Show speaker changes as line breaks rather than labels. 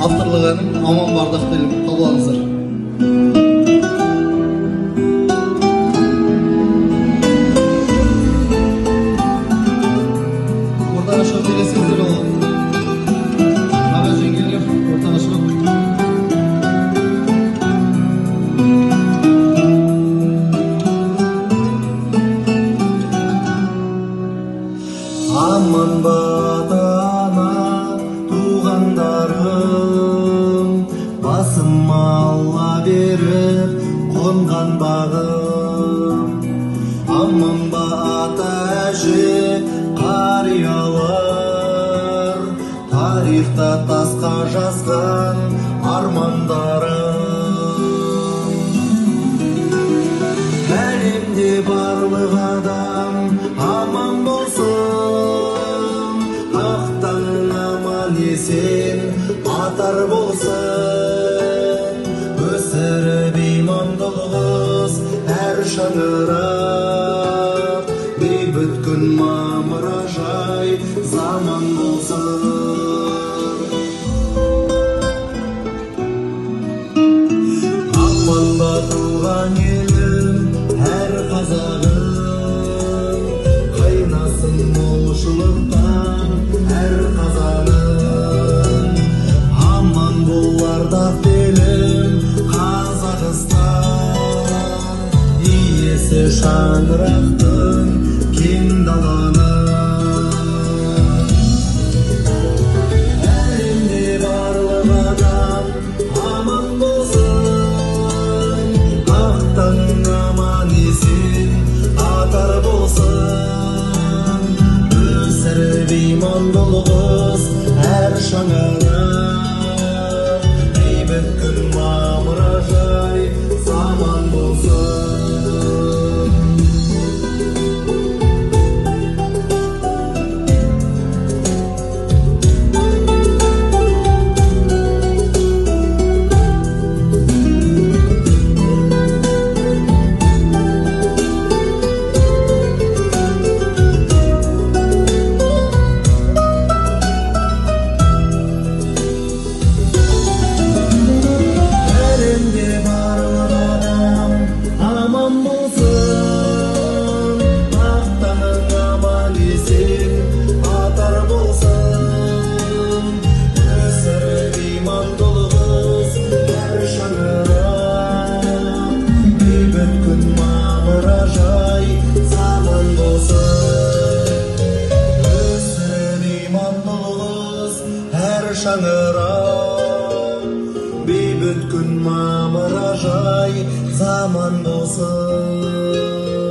авторлық әнім Аман бардақ делім, қабыл алыңыздар. Ортаға шығып елесіңіздер ол. Аға жеңгелер, ортаға шығып. Аман батана туғандарым, басым Алла беріп қонған бағым. Аман бата әже қариялар, тарихта тасқа жазған армандарым. Әлемде барлық адам аман болсын, ақтан аман есен атар болсын. Өсіріп имандылығыз әр шаңырақ, бейбіт күн мамыражай заман болсын. Аманда туған елім әр қазағым, қайнасын молшылықтан әр қазаным. Аман бол ардақ делім Қазақстан, иесі шаңырақтың кең даланың. Әлемде барлық адам аман болсын, ақтан аман есен атар болсын. Өсіріп имандылығыз әр шаңырақ, бейбіт күн мамыражай заман болсын. Әлемде барлық адам аман болсын, ақтаның аман есен атар болсын. Өсіріп имандылығыз әр шаңырақ, бейбіт күн мамыражай заман болсын. Өсіріп имандылығыз әр шаңырақ, бейбіт күн мамыражай заман болсын.